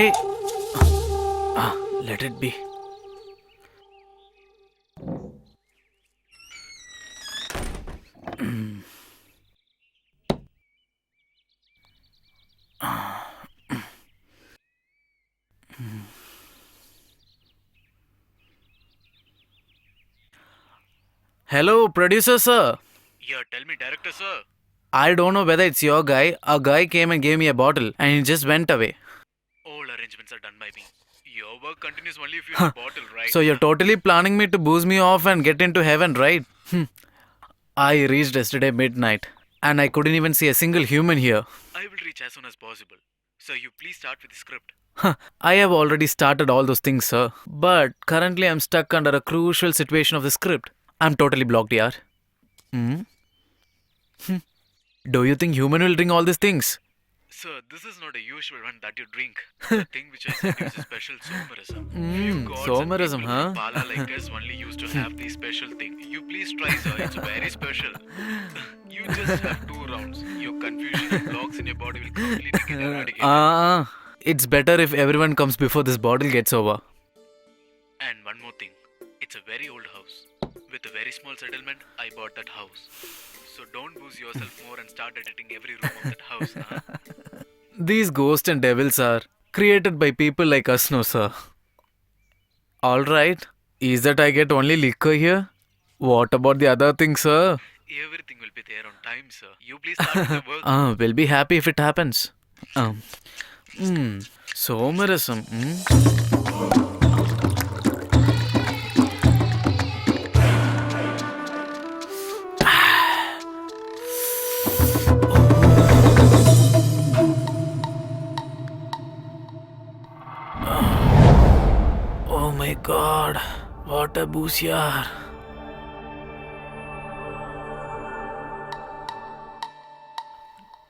Hey. Let it be. Hello, producer sir. Yeah, tell me, director sir. I don't know whether it's your guy. A guy came and gave me a bottle and he just went away. All arrangements are done by me. Your work continues only if you have a bottle, right? So you're totally planning me to booze me off and get into heaven, right? I reached yesterday midnight and I couldn't even see a single human here. I will reach as soon as possible. So you please start with the script. I have already started all those things, sir. But currently I'm stuck under a crucial situation of the script. I'm totally blocked, yaar. Hmm? Do you think human will drink all these things? Sir, this is not a usual one that you drink. The thing which I said is a special somerism. Few gods somerism, and people huh? with Pala like us only used to have this special thing. You please try, sir. It's very special. You just have 2 rounds. Your confusion and blocks in your body will completely get eradicated. It's better if everyone comes before this bottle gets over. And one more thing. It's a very old house. With a very small settlement, I bought that house. So don't booze yourself more and start editing every room of that house, huh? These ghosts and devils are created by people like us, no, sir. Alright. Is that I get only liquor here? What about the other things, sir? Everything will be there on time, sir. You please start with the work. We'll be happy if it happens. Somerism. Oh my god. What a booze, yaar.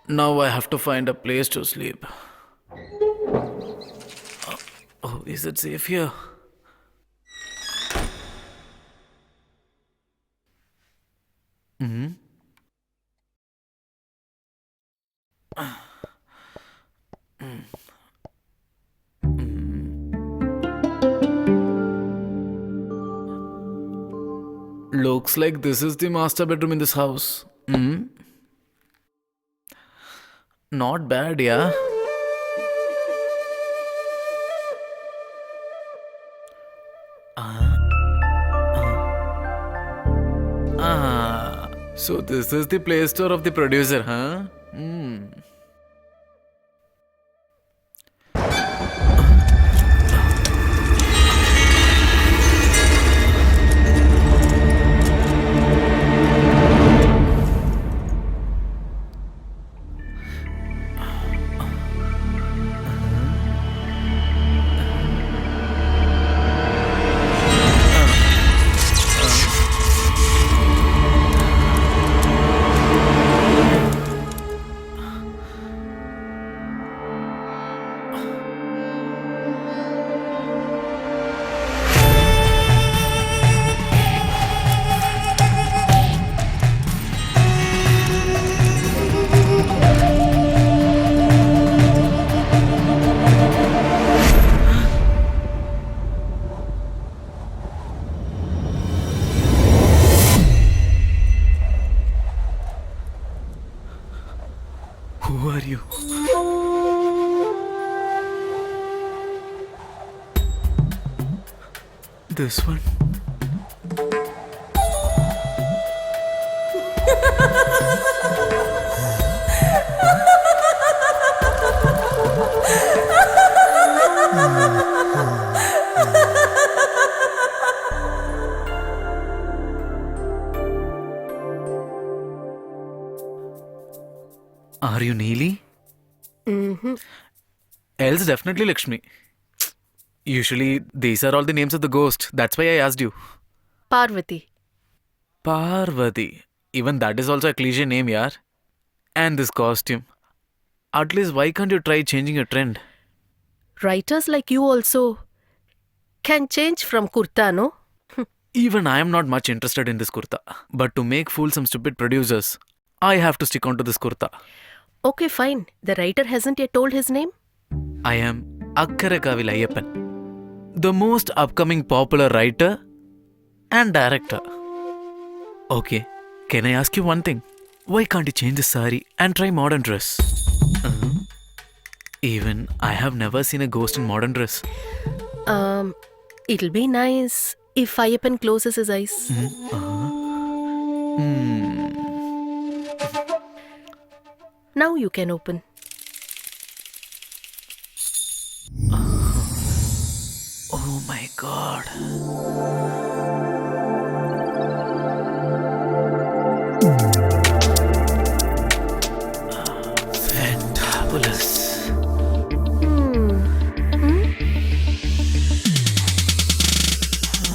Now I have to find a place to sleep. Oh, is it safe here? Looks like this is the master bedroom in this house. Not bad, yeah. So this is the play store of the producer, huh? Who are you? This one? Are you Neeli? Else definitely Lakshmi. Usually these are all the names of the ghost. That's why I asked you. Parvati. Parvati. Even that is also a cliche name, yaar. And this costume. At least why can't you try changing your trend? Writers like you also can change from kurta, no? Even I am not much interested in this kurta. But to make fool some stupid producers, I have to stick on to this kurta. Okay, fine. The writer hasn't yet told his name? I am Akkare Kavil Ayyappan, the most upcoming popular writer and director. Okay, can I ask you one thing? Why can't you change the sari and try modern dress? Even I have never seen a ghost in modern dress. It'll be nice if Ayyappan closes his eyes. Now you can open. Oh my god. Fantabulous.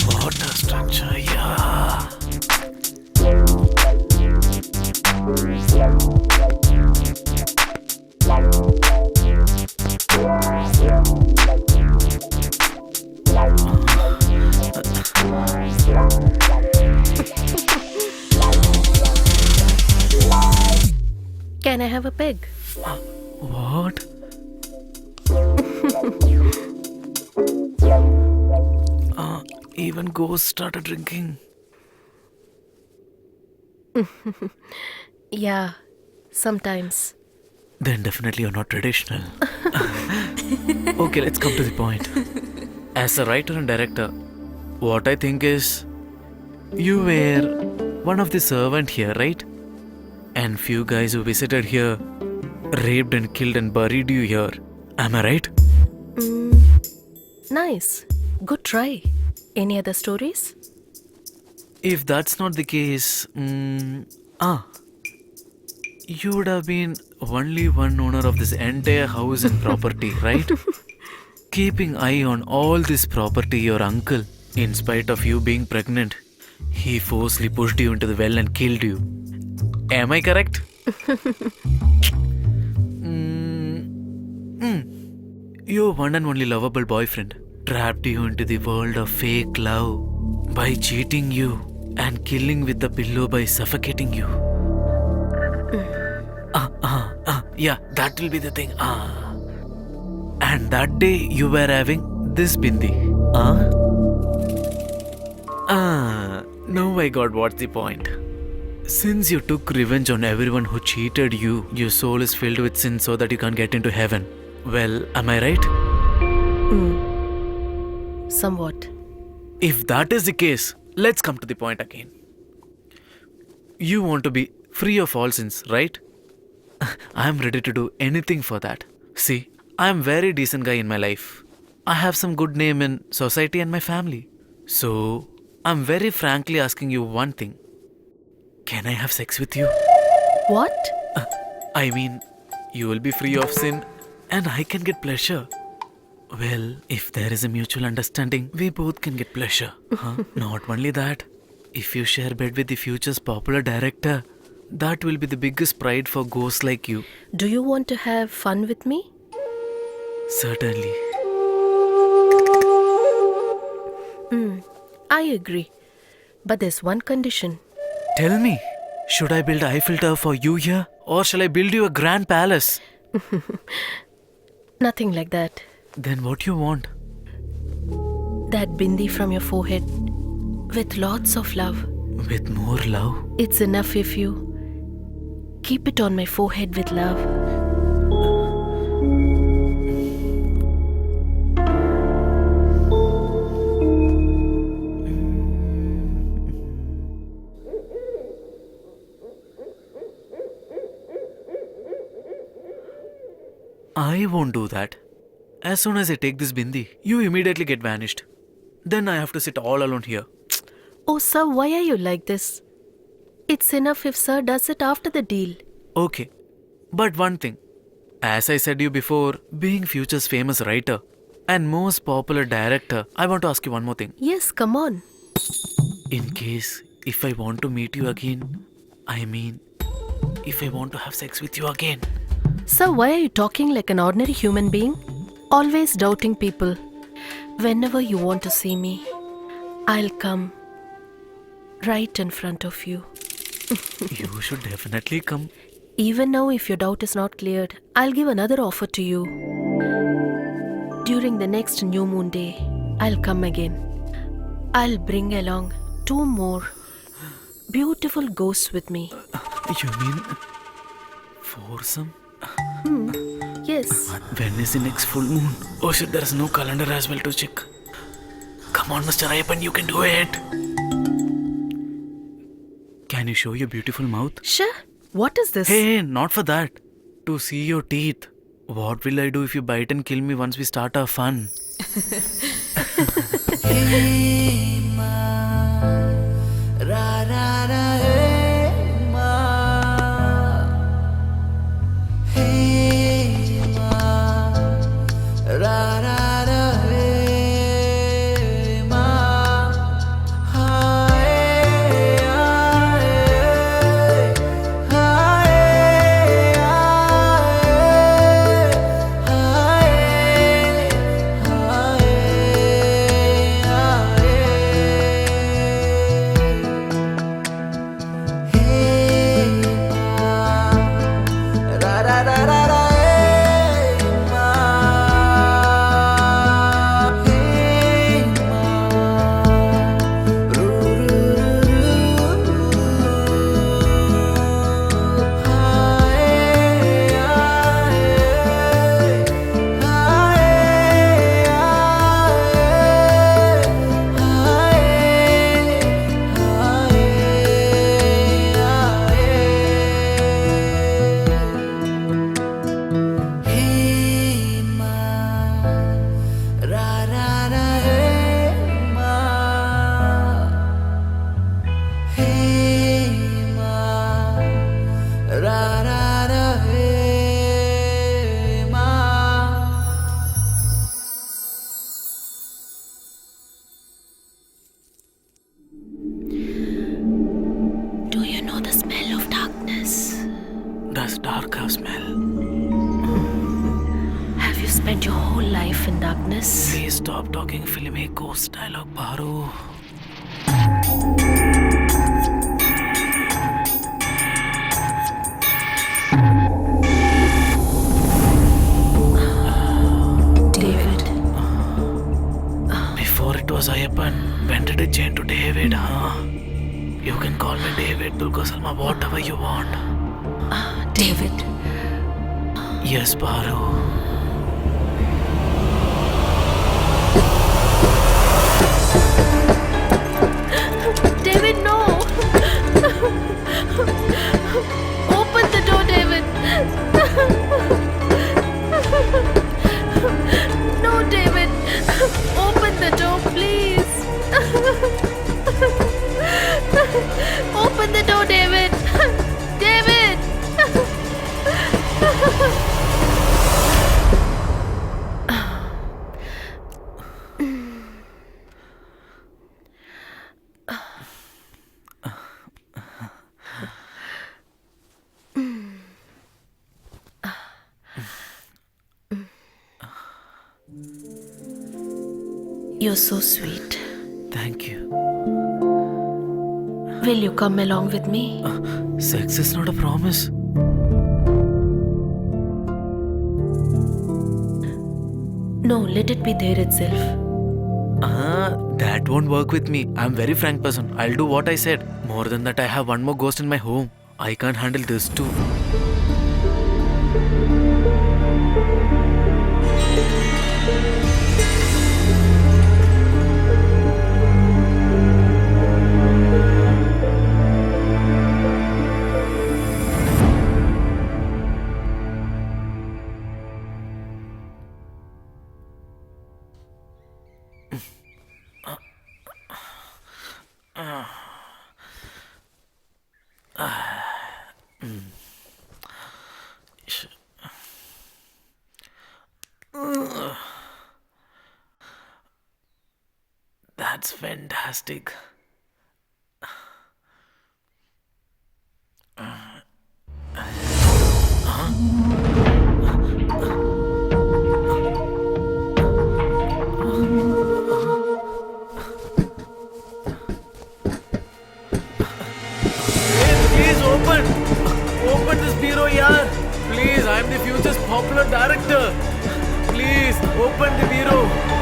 Water structure, yeah. Can I have a peg? What? Even ghosts started drinking. Yeah, sometimes. Then definitely you're not traditional. Okay, let's come to the point. As a writer and director, what I think is, you were one of the servant here, right? And few guys who visited here raped and killed and buried you here. Am I right? Nice. Good try. Any other stories? If that's not the case, you would have been only one owner of this entire house and property, right? Keeping eye on all this property, your uncle, in spite of you being pregnant, he forcefully pushed you into the well and killed you. Am I correct? Your one and only lovable boyfriend trapped you into the world of fake love by cheating you and killing with the pillow by suffocating you. Yeah, that will be the thing. And that day you were having this bindi. Now I got what's the point. Since you took revenge on everyone who cheated you, your soul is filled with sin so that you can't get into heaven. Well, am I right? Somewhat. If that is the case, let's come to the point again. You want to be free of all sins, right? I am ready to do anything for that. See, I am very decent guy in my life. I have some good name in society and my family. So, I'm very frankly asking you one thing. Can I have sex with you? What? I mean, you will be free of sin and I can get pleasure. Well, if there is a mutual understanding, we both can get pleasure. Not only that, if you share bed with the future's popular director, that will be the biggest pride for ghosts like you. Do you want to have fun with me? Certainly. I agree. But there's one condition. Tell me, should I build Eiffel Tower for you here? Or shall I build you a grand palace? Nothing like that. Then what you want? That bindi from your forehead with lots of love. With more love? It's enough if you keep it on my forehead with love. I won't do that. As soon as I take this bindi, you immediately get vanished. Then I have to sit all alone here. Oh, sir, why are you like this? It's enough if sir does it after the deal. Okay. But one thing. As I said you before, being future's famous writer and most popular director, I want to ask you one more thing. Yes, come on. In case if I want to meet you again, I mean, if I want to have sex with you again. Sir, why are you talking like an ordinary human being? Always doubting people. Whenever you want to see me, I'll come right in front of you. You should definitely come. Even now, if your doubt is not cleared, I'll give another offer to you. During the next new moon day, I'll come again. I'll bring along 2 more beautiful ghosts with me. You mean foursome? Yes. When is the next full moon? Oh shit, there is no calendar as well to check. Come on, Mr. Ayappan, you can do it. Can you show your beautiful mouth? Sure. What is this? Hey, not for that. To see your teeth. What will I do if you bite and kill me once we start our fun? Do you know the smell of darkness? Does dark have smell? Have you spent your whole life in darkness? Please stop talking filmy ghost dialogue, Baru. David. Before it was Ayappan, when did it change to David, huh? You can call me David, Dulka Salma, whatever you want. David. Yes, Baru. David, no! Open the door, David! No, David! Open the door, please! Open the door, David! David! You're so sweet. Thank you. Will you come along with me? Sex is not a promise. No, let it be there itself. That won't work with me. I'm very frank person. I'll do what I said. More than that, I have one more ghost in my home. I can't handle this too. That's fantastic. Please open this bureau, yaar. Please, I'm the future's popular director. Please. Open the bureau.